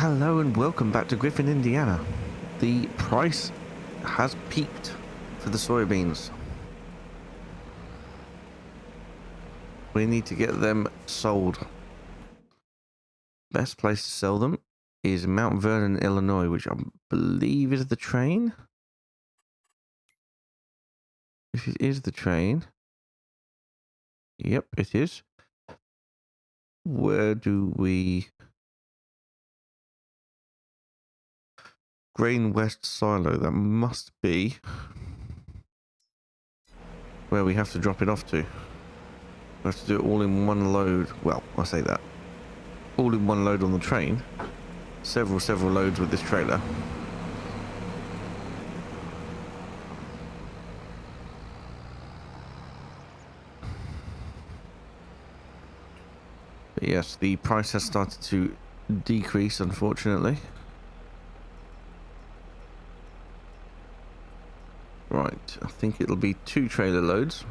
Hello and welcome back to Griffin, Indiana. The price has peaked for the soybeans. We need to get them sold. Best place to sell them is Mount Vernon, Illinois, which I believe is the train. If it is the train. Yep, it is. Where do we... Grain West Silo, that must be where we have to drop it off to. We have to do it all in one load. Well, I say that. All in one load on the train. Several loads with this trailer. But yes, the price has started to decrease, unfortunately. Right, I think it'll be 2 trailer loads.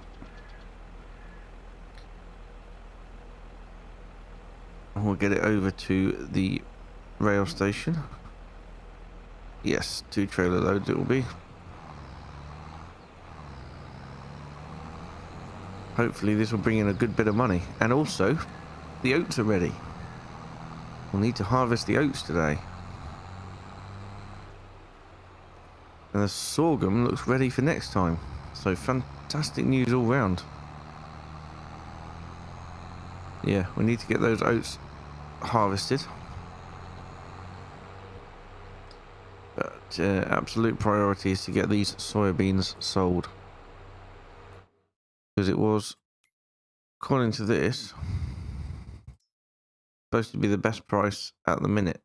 And we'll get it over to the rail station. Yes, 2 trailer loads it will be. Hopefully this will bring in a good bit of money. And also, the oats are ready. We'll need to harvest the oats today. And the sorghum looks ready for next time. So fantastic news all round. Yeah, we need to get those oats harvested. But absolute priority is to get these soybeans sold. Because it was, according to this, supposed to be the best price at the minute.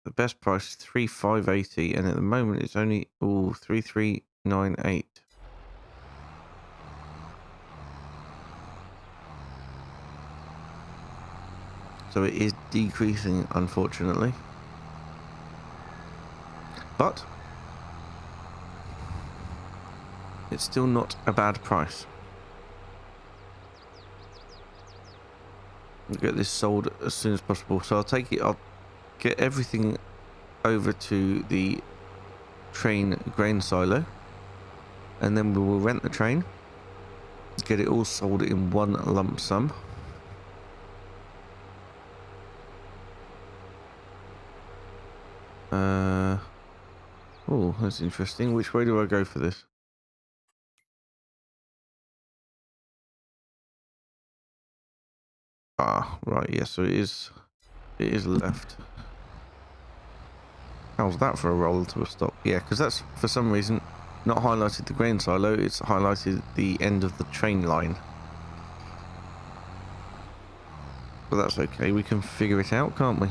The best price is 3,580, and at the moment it's only 3,398. So it is decreasing, unfortunately. But it's still not a bad price. We'll get this sold as soon as possible. So I'll get everything over to the train grain silo, and then we will rent the train, get it all sold in one lump sum. Oh, that's interesting. Which way do I go for this? Ah, right, yes, so it is left. How's that for a roll to a stop? Yeah, because that's, for some reason, not highlighted the grain silo, it's highlighted the end of the train line. But that's okay, we can figure it out, can't we?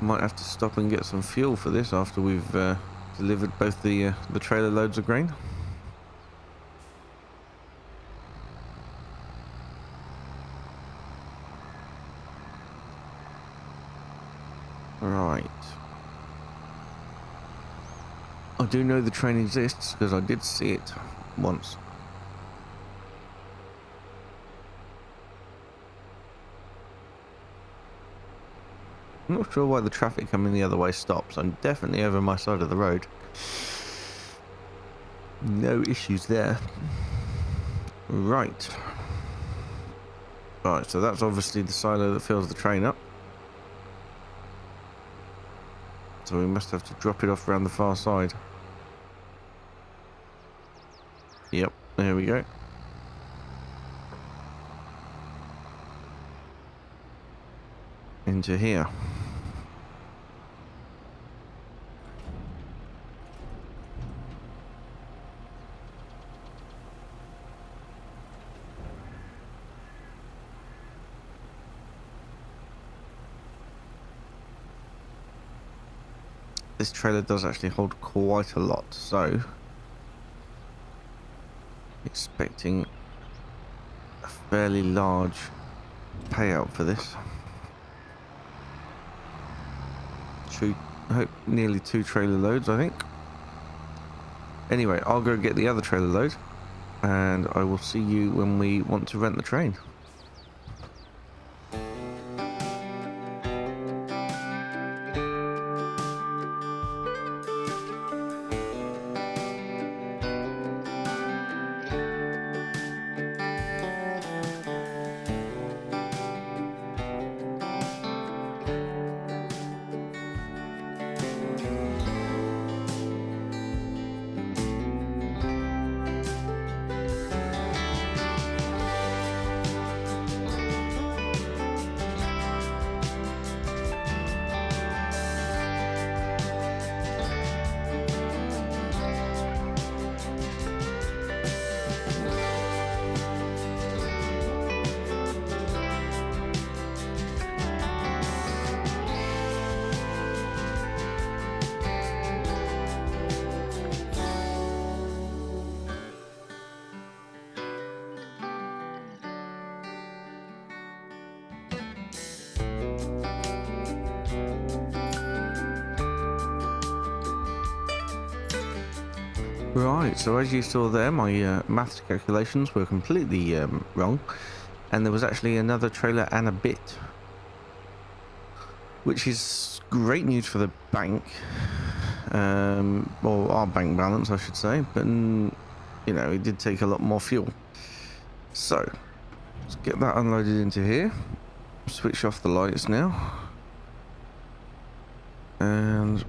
Might have to stop and get some fuel for this after we've delivered both the trailer loads of grain. Right. I do know the train exists because I did see it once. I'm not sure why the traffic coming the other way stops. I'm definitely over my side of the road. No issues there. Right. Right, so that's obviously the silo that fills the train up. So we must have to drop it off around the far side. Yep, there we go. Into here. This trailer does actually hold quite a lot, so expecting a fairly large payout for this. I hope nearly 2 trailer loads, I think. Anyway, I'll go get the other trailer load and I will see you when we want to rent the train. Right, so as you saw there, my maths calculations were completely wrong, and there was actually another trailer and a bit, which is great news for the bank, or our bank balance I should say, but you know, it did take a lot more fuel. So let's get that unloaded into here, switch off the lights now, and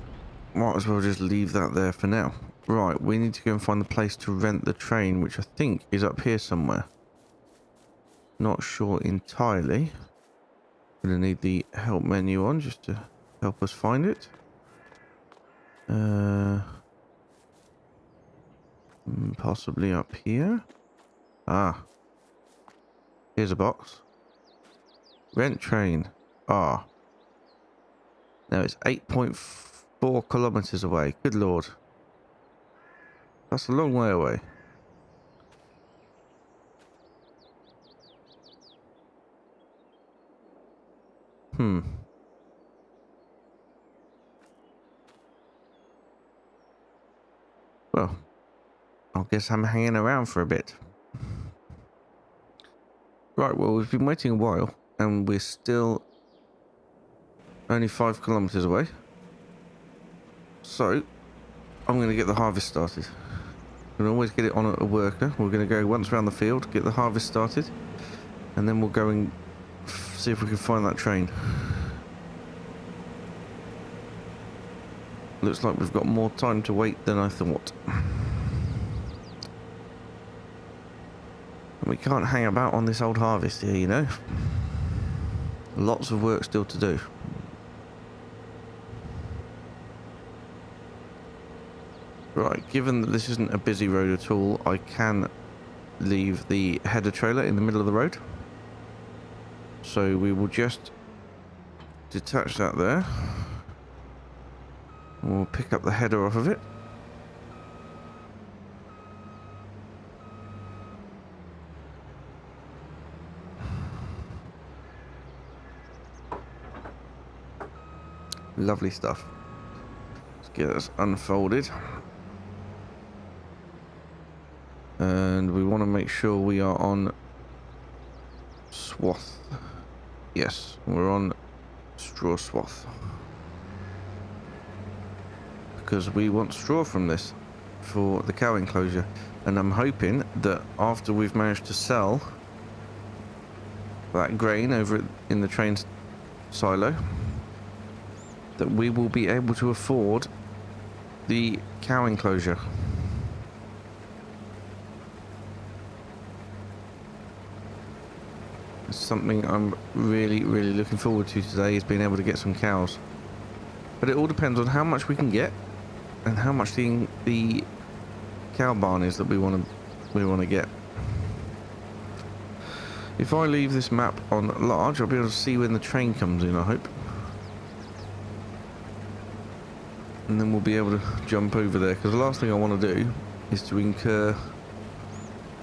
might as well just leave that there for now. Right, we need to go and find the place to rent the train, which I think is up here somewhere. Not sure entirely. Gonna need the help menu on just to help us find it. Possibly up here. Ah, here's a box. Rent train. Ah. Now it's 8.4 kilometers away. Good lord. That's a long way away. Well, I guess I'm hanging around for a bit. Right, well, we've been waiting a while, and we're still only 5 kilometers away. So, I'm going to get the harvest started. We can always get it on a worker. We're going to go once around the field, get the harvest started, and then we'll go and see if we can find that train. Looks like we've got more time to wait than I thought. And we can't hang about on this old harvest here, you know. Lots of work still to do. Right, given that this isn't a busy road at all, I can leave the header trailer in the middle of the road. So we will just detach that there. We'll pick up the header off of it. Lovely stuff. Let's get this unfolded. And we want to make sure we are on swath. Yes, we're on straw swath. Because we want straw from this for the cow enclosure. And I'm hoping that after we've managed to sell that grain over in the train silo, that we will be able to afford the cow enclosure. It's something I'm really looking forward to today, is being able to get some cows. But it all depends on how much we can get and how much the cow barn is that we want to get. If I leave this map on large, I'll be able to see when the train comes in, I hope. And then we'll be able to jump over there, because the last thing I want to do is to incur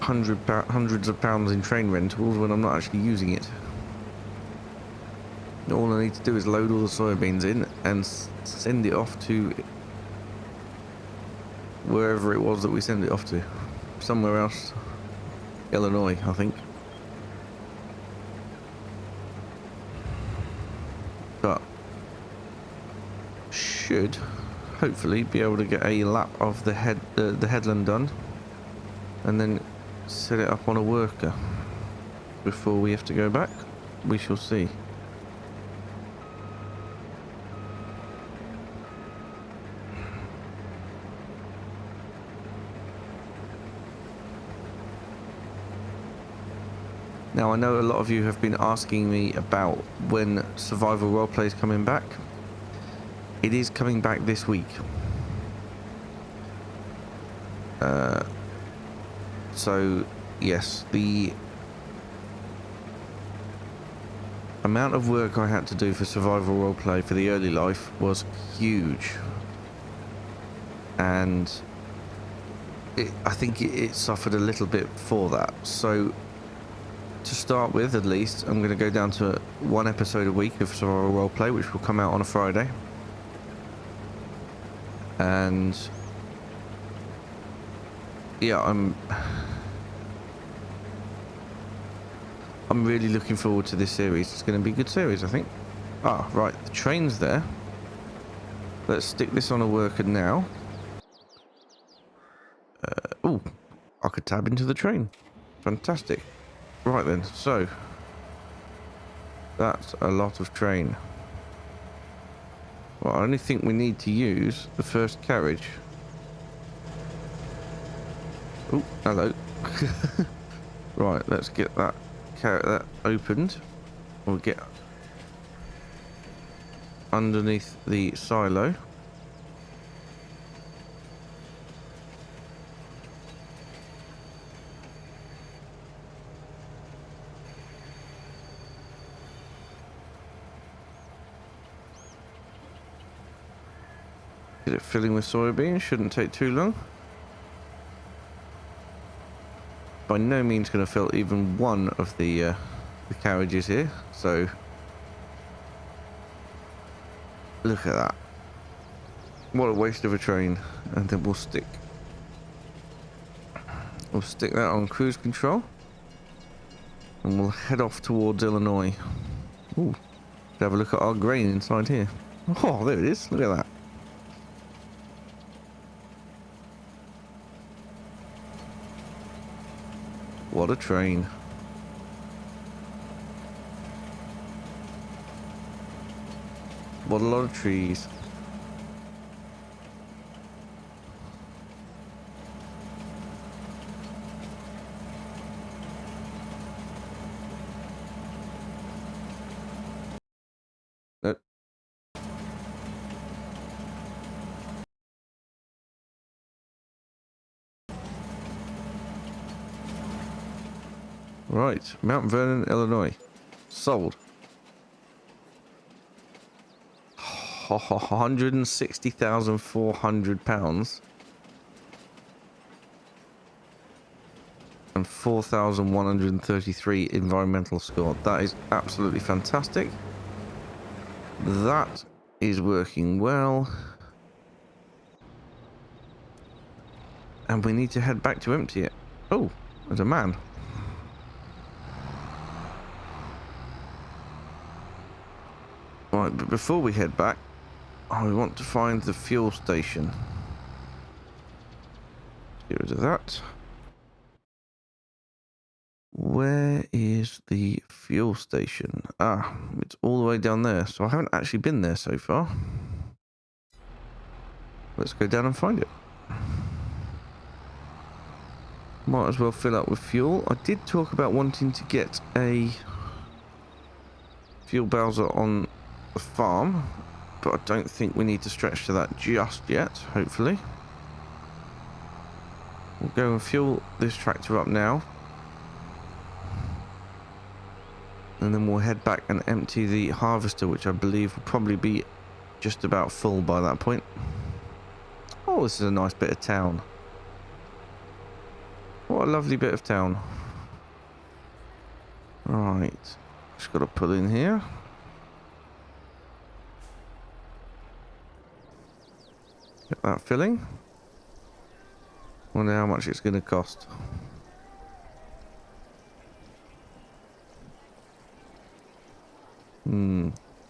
hundreds of pounds in train rentals when I'm not actually using it. All I need to do is load all the soybeans in and send it off to wherever it was that we send it off to. Somewhere else. Illinois, I think. But should hopefully be able to get a lap of the headland done, and then set it up on a worker before we have to go back. We shall see. Now, I know a lot of you have been asking me about when survival roleplay is coming back. It is coming back this week. So yes, the amount of work I had to do for survival roleplay for the early life was huge, and I think it suffered a little bit for that. So to start with, at least, I'm going to go down to 1 episode a week of survival roleplay, which will come out on a Friday. And yeah, I'm really looking forward to this series. It's going to be a good series, I think. Ah, right, the train's there. Let's stick this on a worker now. Oh, I could tab into the train. Fantastic. Right then, so that's a lot of train. Well, I only think we need to use the first carriage. Oh, hello. Right, let's get that opened. We'll get underneath the silo. Get it filling with soybean. Shouldn't take too long. By no means going to fill even one of the carriages here. So look at that. What a waste of a train. And then we'll stick that on cruise control, and we'll head off towards Illinois. Ooh, have a look at our grain inside here. Oh, there it is. Look at that. What a train. What a lot of trees. Nope. Right, Mount Vernon, Illinois. Sold. £160,400 and 4,133 environmental score. That is absolutely fantastic. That is working well. And we need to head back to empty it. Oh, there's a man. Right, but before we head back, I want to find the fuel station. Get rid of that. Where is the fuel station? Ah, it's all the way down there. So I haven't actually been there so far. Let's go down and find it. Might as well fill up with fuel. I did talk about wanting to get a fuel bowser on the farm, but I don't think we need to stretch to that just yet, hopefully. We'll go and fuel this tractor up now. And then we'll head back and empty the harvester, which I believe will probably be just about full by that point. Oh, this is a nice bit of town. What a lovely bit of town. Right. Just got to pull in here. Get that filling. Wonder how much it's going to cost.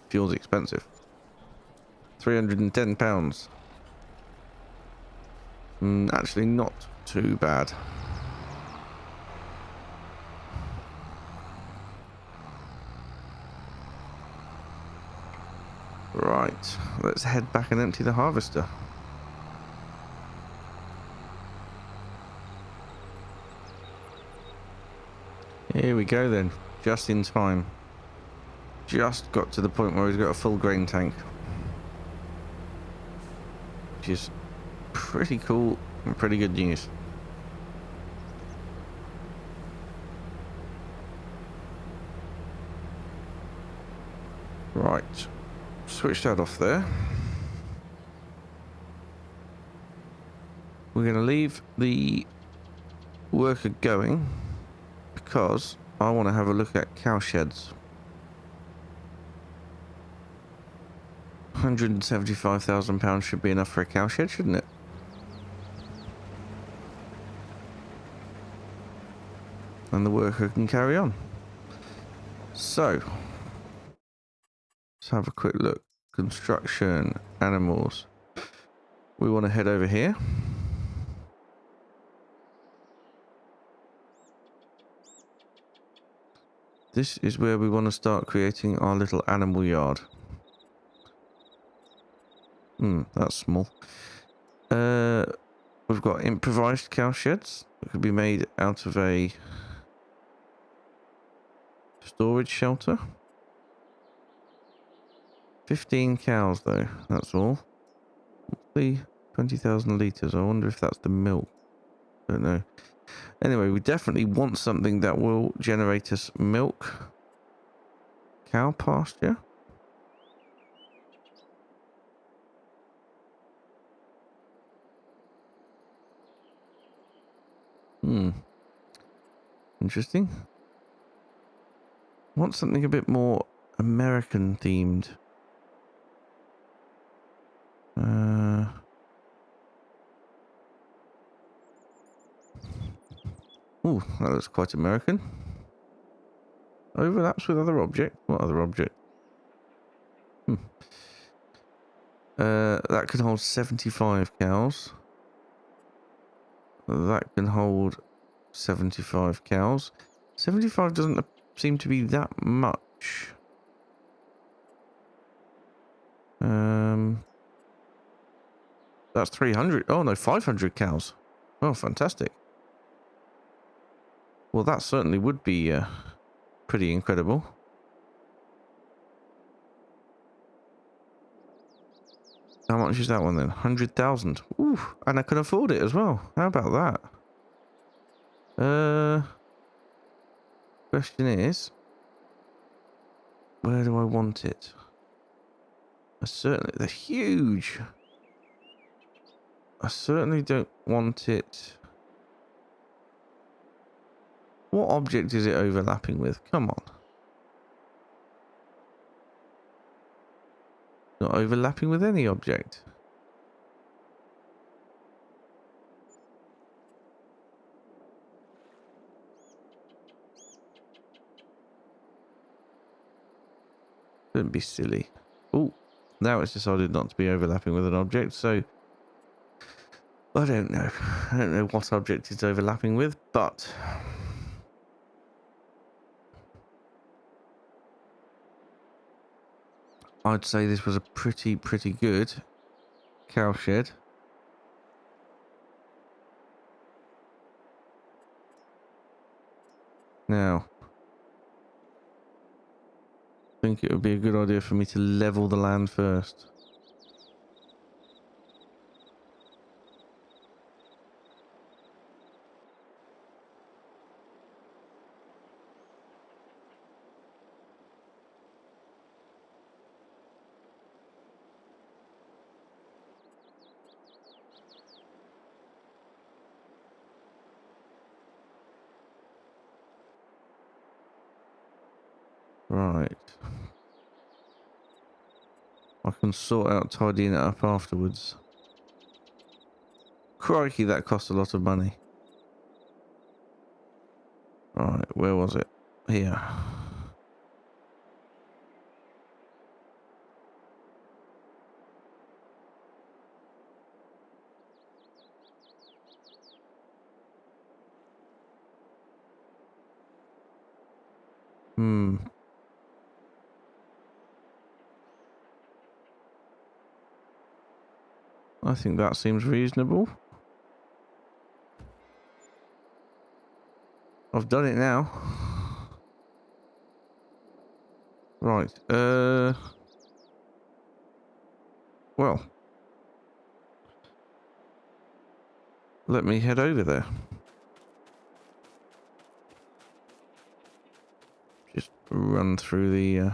Fuel's expensive. £310. Actually not too bad. Right, let's head back and empty the harvester. Here we go then, just in time. Just got to the point where he's got a full grain tank. Which is pretty cool and pretty good news. Right, switch that off there. We're going to leave the worker going because I want to have a look at cow sheds. £175,000 should be enough for a cow shed, shouldn't it? And the worker can carry on. So, let's have a quick look. Construction, animals. We want to head over here. This is where we want to start creating our little animal yard. That's small. We've got improvised cow sheds that could be made out of a storage shelter. 15 cows though, that's all. The 20,000 litres. I wonder if that's the milk. Don't know. Anyway, we definitely want something that will generate us milk. Cow pasture. Interesting. Want something a bit more American themed. Ooh, that looks quite American. Overlaps with other object. What other object? That can hold 75 cows. That can hold 75 cows. 75 doesn't seem to be that much. That's 300. Oh no, 500 cows. Oh, fantastic. Well, that certainly would be pretty incredible. How much is that one then? 100,000. Ooh, and I can afford it as well. How about that? Question is, where do I want it? They're huge. I certainly don't want it. What object is it overlapping with? Come on. Not overlapping with any object. Don't be silly. Oh, now it's decided not to be overlapping with an object, so I don't know. I don't know what object it's overlapping with, but I'd say this was a pretty good cow shed. Now, I think it would be a good idea for me to level the land first. Right. I can sort out tidying it up afterwards. Crikey, that cost a lot of money. Right, where was it? Here. I think that seems reasonable. I've done it now. Right. Well. Let me head over there. Just run through the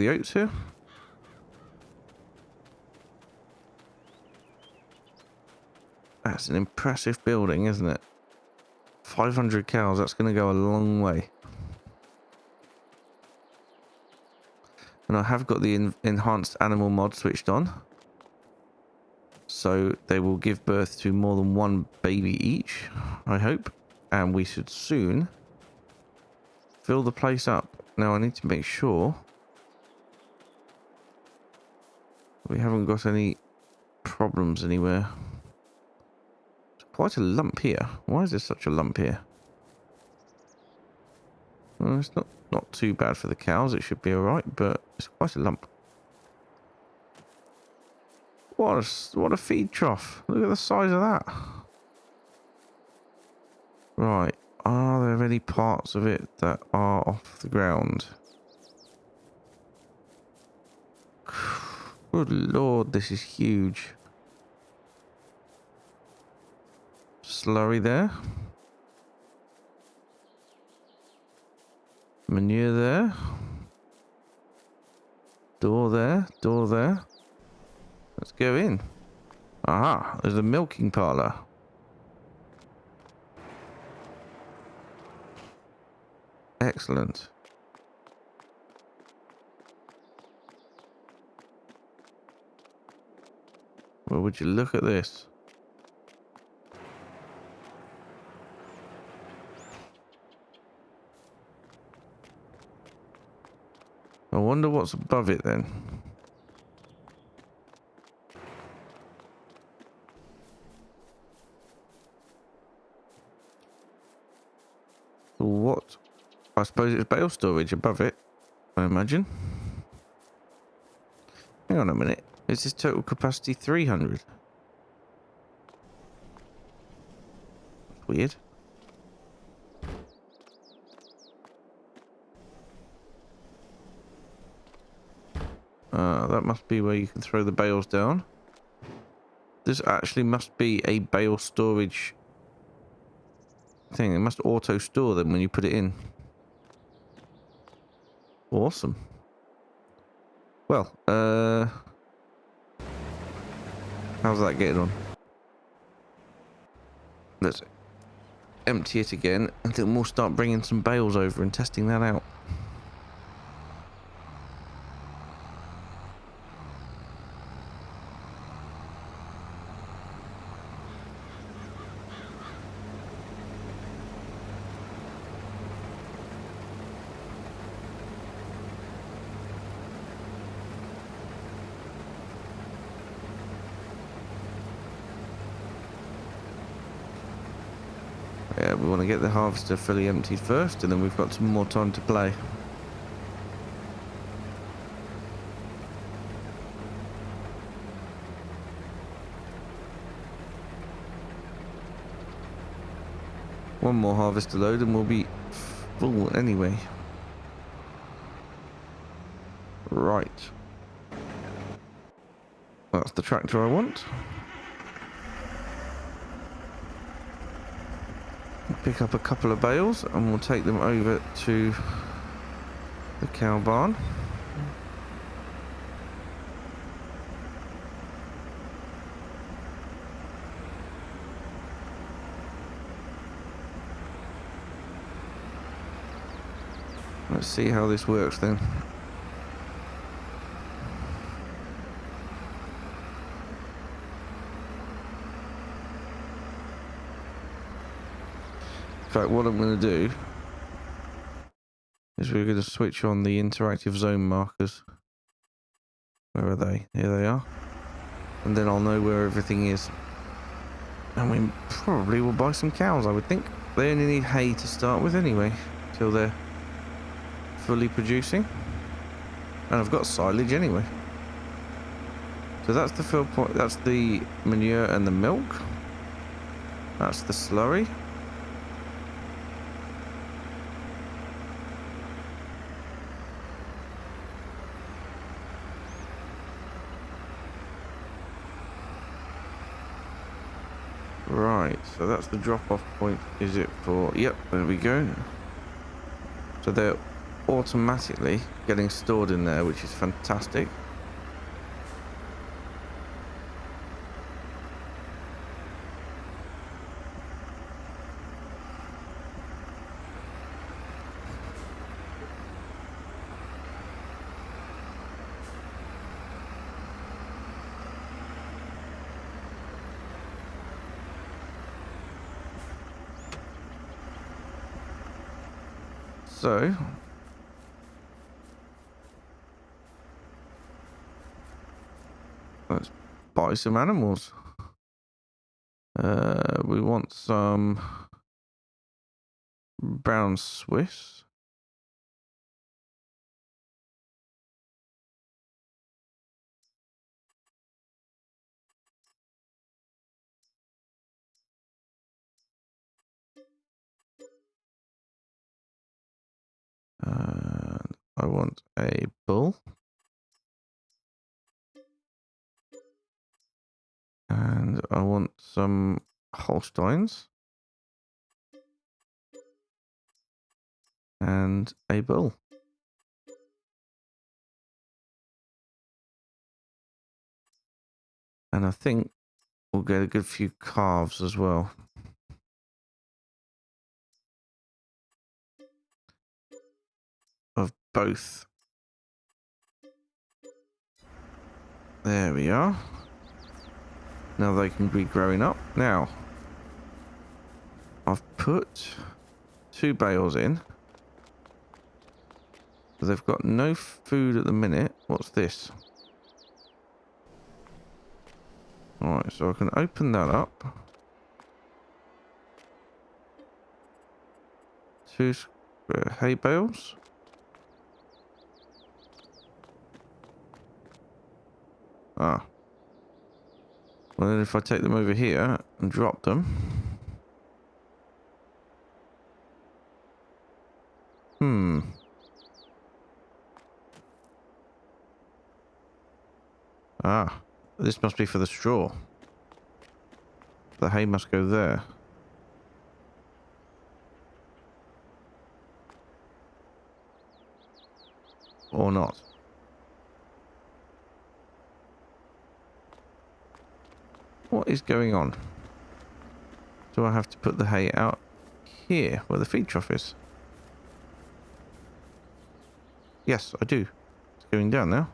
oats here. That's an impressive building, isn't it? 500 cows, that's going to go a long way. And I have got the enhanced animal mod switched on. So they will give birth to more than one baby each, I hope. And we should soon fill the place up. Now I need to make sure we haven't got any problems anywhere. There's quite a lump here. Why is there such a lump here? Well, it's not too bad for the cows. It should be alright, but it's quite a lump. What a feed trough. Look at the size of that. Right. Are there any parts of it that are off the ground? Good lord, this is huge. Slurry there. Manure there. Door there. Door there. Let's go in. Aha, there's a milking parlour. Excellent. Well, would you look at this? I wonder what's above it then. What? I suppose it's bale storage above it, I imagine. Hang on a minute. Is this total capacity 300? Weird. That must be where you can throw the bales down. This actually must be a bale storage thing. It must auto store them when you put it in. Awesome. Well, how's that getting on? Let's empty it again, and then we'll start bringing some bales over and testing that out. Yeah, we want to get the harvester fully emptied first, and then we've got some more time to play. One more harvester load and we'll be full anyway. Right. That's the tractor I want. Pick up a couple of bales and we'll take them over to the cow barn. Let's see how this works then. In fact, what I'm going to do is we're going to switch on the interactive zone markers. Where are they? Here they are. And then I'll know where everything is. And we probably will buy some cows, I would think. They only need hay to start with anyway, till they're fully producing. And I've got silage anyway. So that's the fill point. That's the manure and the milk. That's the slurry. Right, so that's the drop-off point. Is it for... Yep, there we go. So they're automatically getting stored in there, which is fantastic. So let's buy some animals. We want some brown Swiss. I want a bull. And I want some Holsteins. And a bull. And I think we'll get a good few calves as well. Of both. There we are. Now they can be growing up. Now, I've put 2 bales in. But they've got no food at the minute. What's this? Alright, so I can open that up. 2 hay bales. Ah. Well, then if I take them over here and drop them. Ah. This must be for the straw. The hay must go there. Or not. What is going on? Do I have to put the hay out here where the feed trough is? Yes, I do. It's going down now.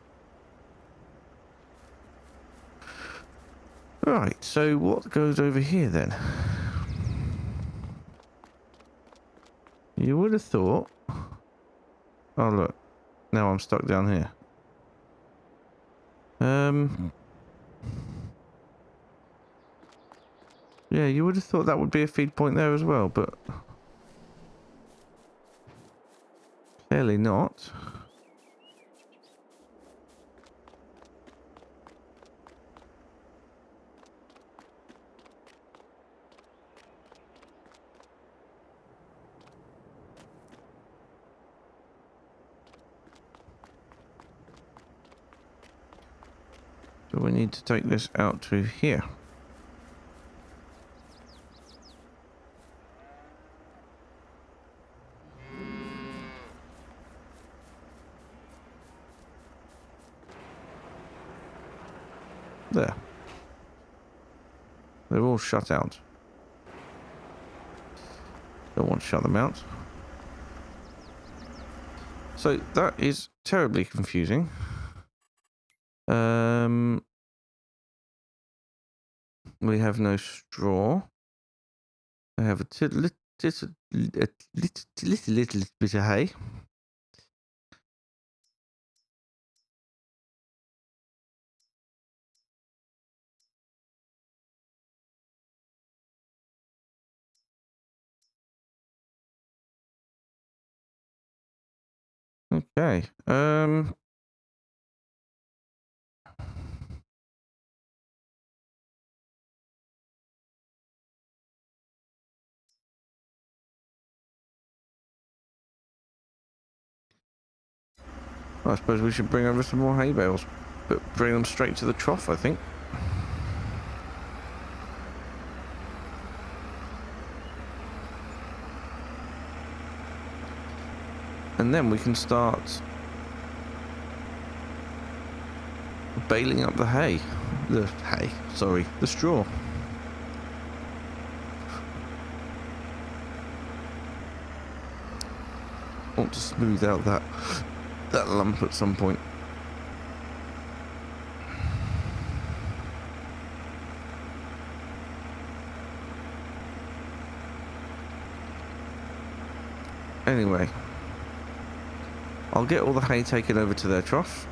Right, so what goes over here then? You would have thought... Oh look, now I'm stuck down here. Yeah, you would have thought that would be a feed point there as well, but... Clearly not. So we need to take this out to here. There. They're all shut out. Don't want to shut them out. So that is terribly confusing. We have no straw. I have a little bit of hay. Okay. I suppose we should bring over some more hay bales, but bring them straight to the trough, I think. And then we can start baling up the hay. The straw. I want to smooth out that lump at some point. Anyway, I'll get all the hay taken over to their trough.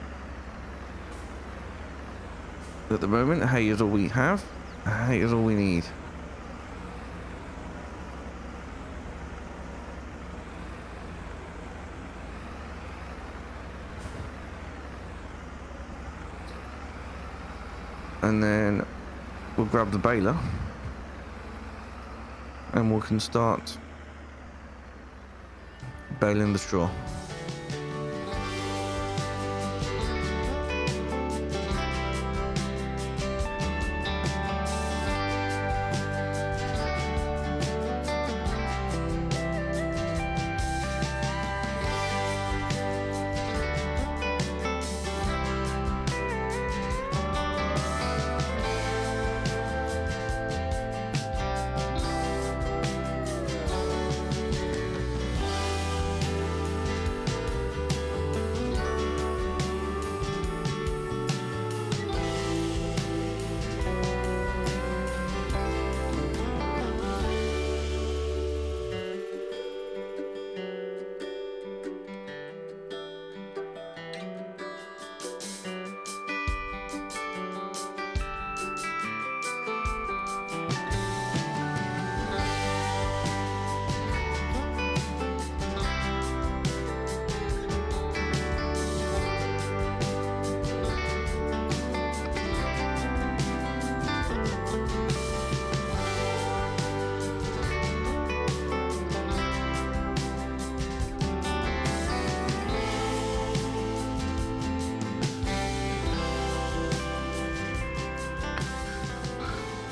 At the moment, hay is all we have. Hay is all we need. And then we'll grab the baler and we can start baling the straw.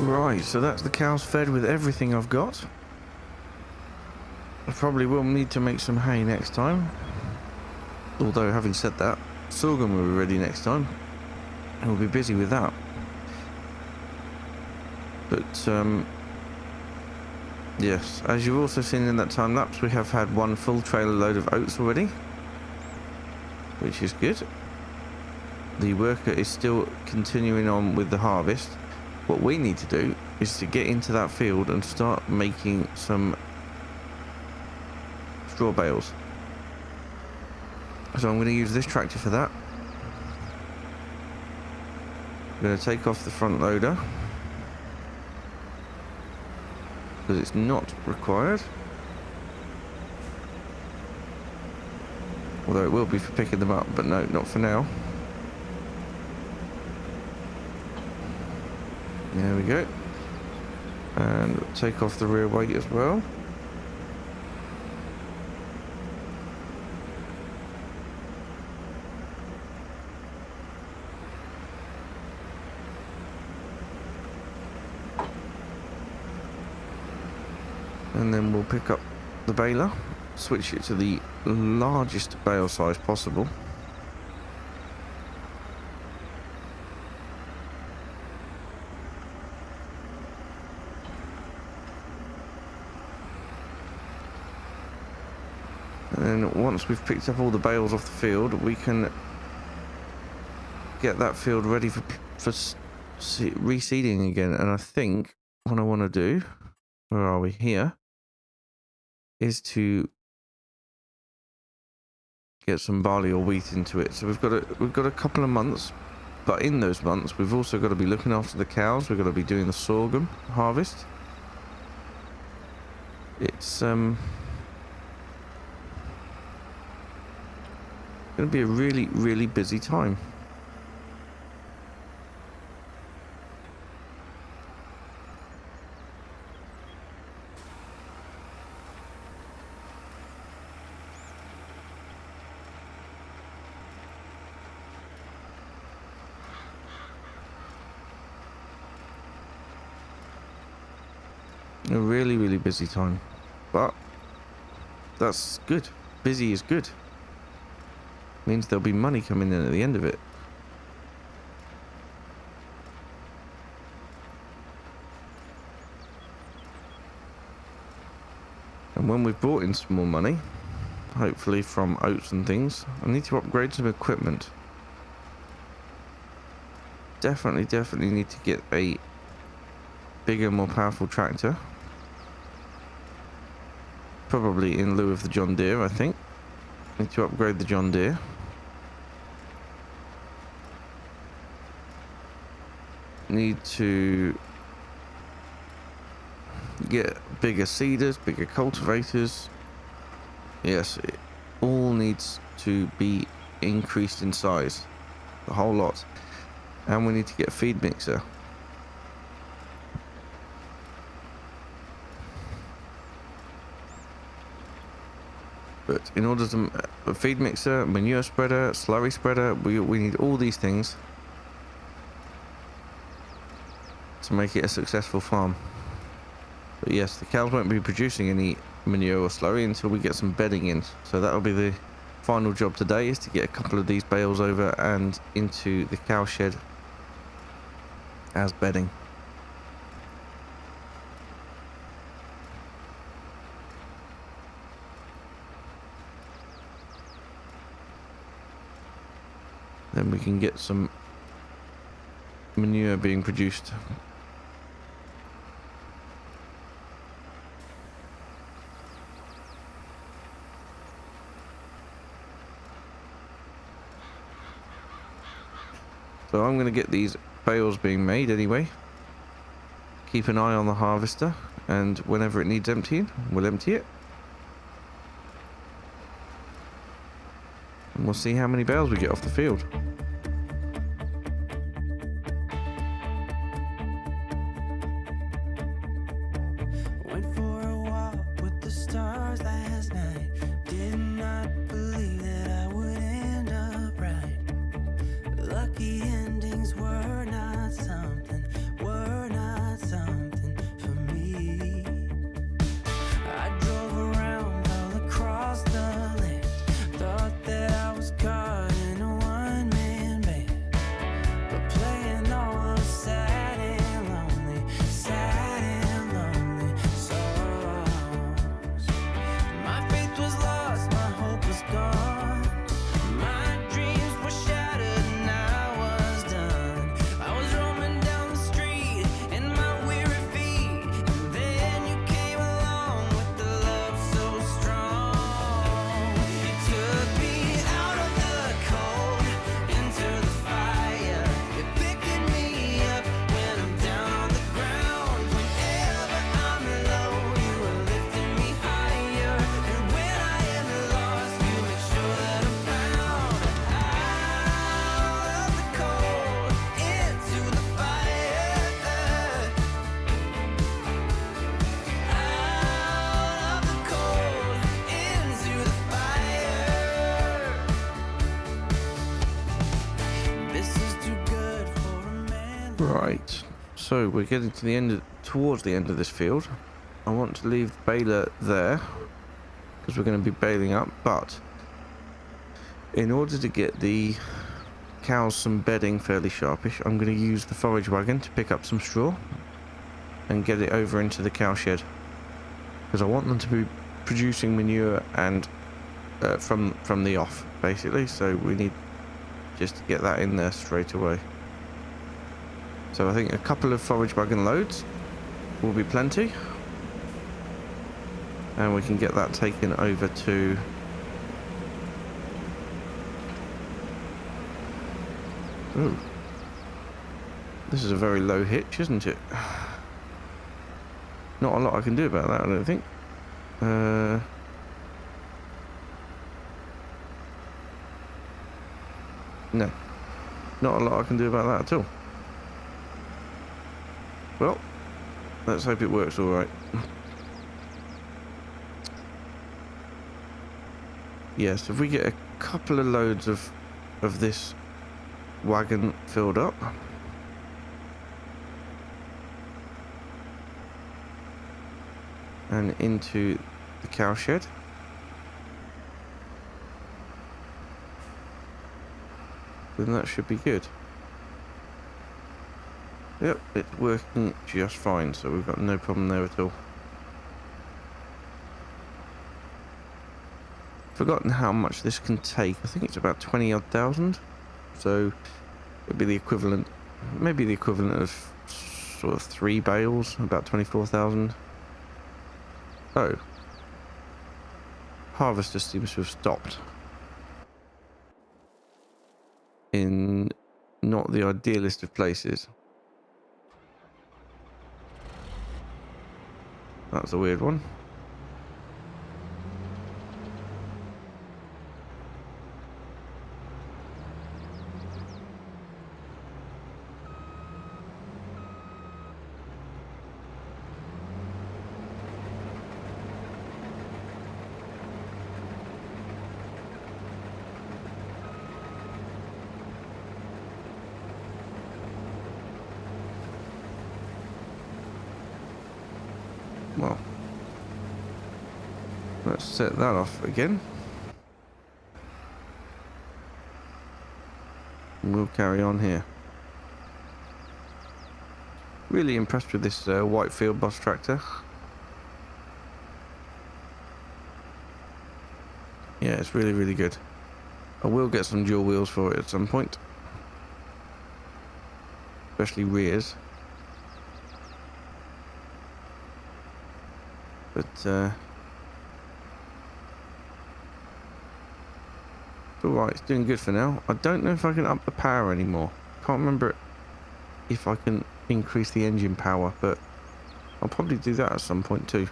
Right, so that's the cows fed with everything I've got. I probably will need to make some hay next time. Although, having said that, sorghum will be ready next time. And we'll be busy with that. But, yes, as you've also seen in that time lapse, we have had one full trailer load of oats already. Which is good. The worker is still continuing on with the harvest. What we need to do is to get into that field and start making some straw bales. So I'm going to use this tractor for that. I'm going to take off the front loader because it's not required. Although it will be for picking them up, but no, not for now. There we go. And take off the rear weight as well. And then we'll pick up the baler, switch it to the largest bale size possible. And then once we've picked up all the bales off the field, we can get that field ready for reseeding again. And I think what I want to do, where are we here, is to get some barley or wheat into it. So we've got a couple of months, but in those months we've also got to be looking after the cows. We've got to be doing the sorghum harvest. It's going to be a really, really busy time. A really, really busy time, but that's good. Busy is good. Means there'll be money coming in at the end of it. And when we've brought in some more money, hopefully from oats and things, I need to upgrade some equipment. Definitely need to get a bigger, more powerful tractor. Probably in lieu of the John Deere, I think. Need to upgrade the John Deere. Need to get bigger seeders, bigger cultivators. Yes, it all needs to be increased in size. The whole lot. And we need to get a feed mixer. But in order to a feed mixer, manure spreader, slurry spreader, we need all these things to make it a successful farm. But yes, the cows won't be producing any manure or slurry until we get some bedding in. So that'll be the final job today, is to get a couple of these bales over and into the cow shed as bedding. Then we can get some manure being produced. So I'm going to get these bales being made anyway. Keep an eye on the harvester, and whenever it needs emptying, we'll empty it. And we'll see how many bales we get off the field. Went for a walk with the stars last night. Did not believe that I would end up right. Lucky endings were not something for me. I drove around all across the land. Thought that I was caught in a one-man band, but playing all those sad and lonely songs. My faith was lost, my hope was gone. My dreams were shattered and I was done. I was roaming down the street in my weary feet, and then you came along with the love so strong. You took me out of the cold into the fire. You're picking me up when I'm down on the ground. Whenever I'm low, you are lifting me higher. And when I am lost, you make sure that I'm found. Out of the cold into the fire. Out of the cold into the fire. This is too good for a man. Right, so we're getting to the end towards the end of this field. I want to leave the baler there because we're going to be baling up, but in order to get the cows some bedding fairly sharpish, I'm going to use the forage wagon to pick up some straw and get it over into the cow shed, because I want them to be producing manure and from the off, basically. So we need just to get that in there straight away. So I think a couple of forage wagon loads will be plenty, and we can get that taken over to ooh. This is a very low hitch, isn't it? Not a lot I can do about that, I don't think. No, not a lot I can do about that at all. Well, let's hope it works all right. Yes, if we get a couple of loads of this wagon filled up, and into the cow shed, then that should be good. Yep, it's working just fine, so we've got no problem there at all. Forgotten how much this can take. I think it's about 20 odd thousand, so it'd be the equivalent, maybe the equivalent of sort of 3 bales, about 24,000. Oh, harvester seems to have stopped in not the idealist of places. That's a weird one. Well, let's set that off again. And we'll carry on here. Really impressed with this white field boss tractor. Yeah, it's really, really good. I will get some dual wheels for it at some point. Especially rears. But, it's alright, it's doing good for now. I don't know if I can up the power anymore. Can't remember if I can increase the engine power, but I'll probably do that at some point too.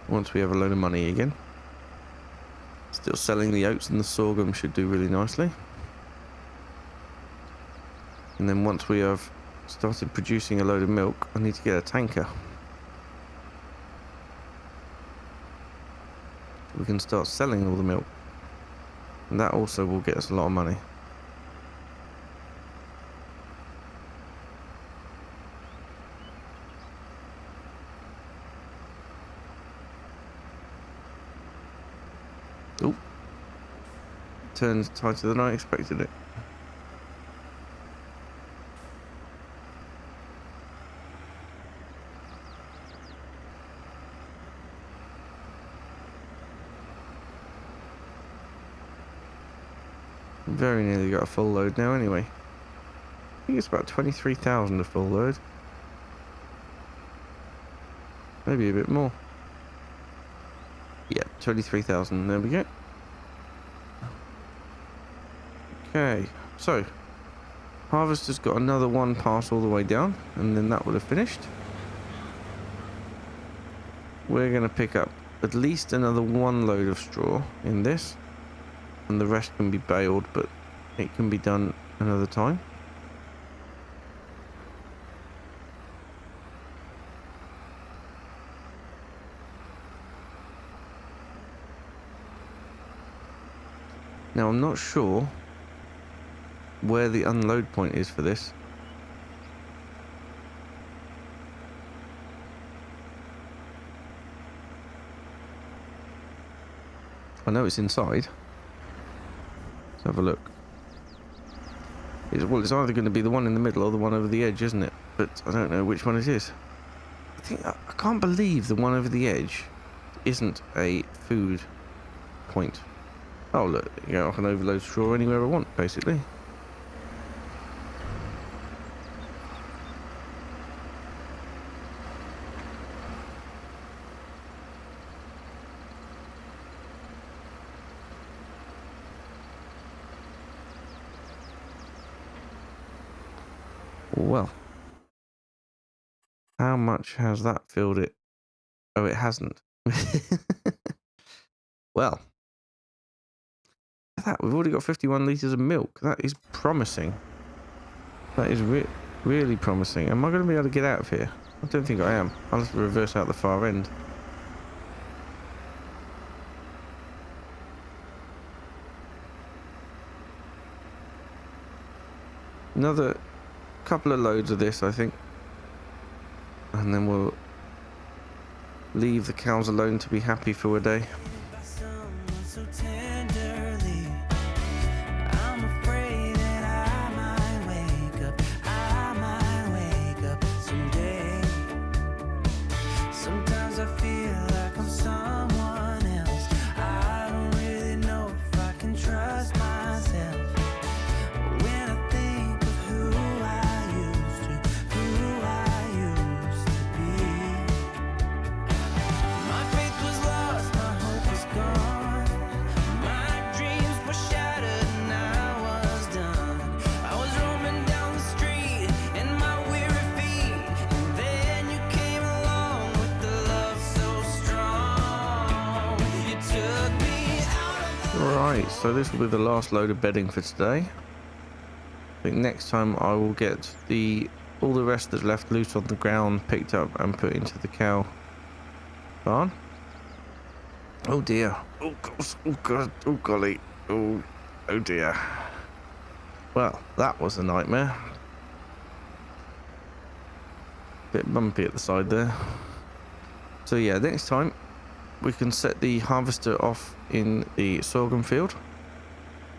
Once we have a load of money again. Still selling the oats and the sorghum should do really nicely. And then once we have started producing a load of milk, I need to get a tanker. We can start selling all the milk. And that also will get us a lot of money. Oh. Turns tighter than I expected it. Very nearly got a full load now anyway. I think it's about 23,000 a full load. Maybe a bit more. Yeah, 23,000. There we go. Okay, so harvester's got another one pass all the way down, and then that would have finished. We're going to pick up at least another 1 load of straw in this, and the rest can be baled, but it can be done another time. Now I'm not sure where the unload point is for this. I know it's inside. Let's have a look. Well, it's either going to be the one in the middle or the one over the edge, isn't it? But I don't know which one it is. I can't believe the one over the edge isn't a food point. Oh look, you know, I can overload straw anywhere I want, basically. Well, how much has that filled it? Oh, it hasn't. Well, at that. We've already got 51 litres of milk. That is promising. That is really promising. Am I going to be able to get out of here? I don't think I am. I'll have to reverse out the far end. Another couple of loads of this, I think. And then we'll leave the cows alone to be happy for a day. By someone so tenderly, I'm afraid that I might wake up someday. Sometimes I feel like I'm someone else. I don't really know if I can trust myself. When I think of who I used to be. My faith was lost, my hope was gone. My dreams were shattered and I was done. I was roaming down the street in my weary feet. And then you came along with the love so strong. You took me out of Right, so this will be the last load of bedding for today. I think next time I will get all the rest that's left loose on the ground picked up and put into the cow barn. Oh dear. Oh gosh. Oh god. Oh golly. Oh dear. Well, that was a nightmare. Bit bumpy at the side there. So yeah, next time we can set the harvester off in the sorghum field.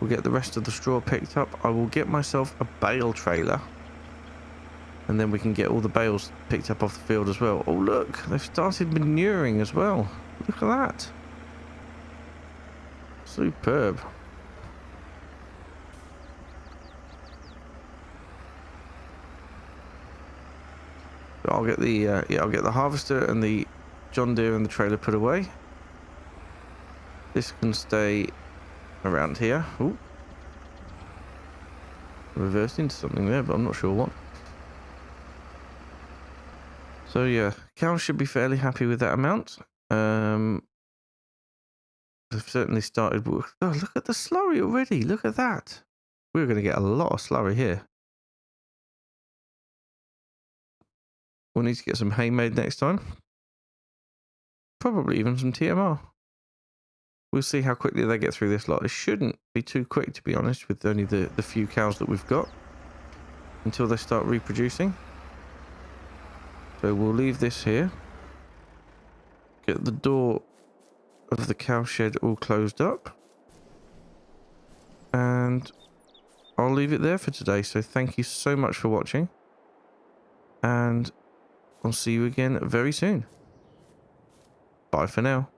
We'll get the rest of the straw picked up. I will get myself a bale trailer. And then we can get all the bales picked up off the field as well. Oh look, they've started manuring as well. Look at that. Superb. So I'll get the I'll get the harvester and the John Deere and the trailer put away. This can stay around here. Ooh. Reversed into something there, but I'm not sure what. So yeah, cows should be fairly happy with that amount. They've certainly started. Oh, look at the slurry already. Look at that. We're going to get a lot of slurry here. We'll need to get some hay made next time. Probably even some TMR. We'll see how quickly they get through this lot. It shouldn't be too quick, to be honest, with only the few cows that we've got. Until they start reproducing. So we'll leave this here. Get the door of the cow shed all closed up. And I'll leave it there for today. So thank you so much for watching. And I'll see you again very soon. Bye for now.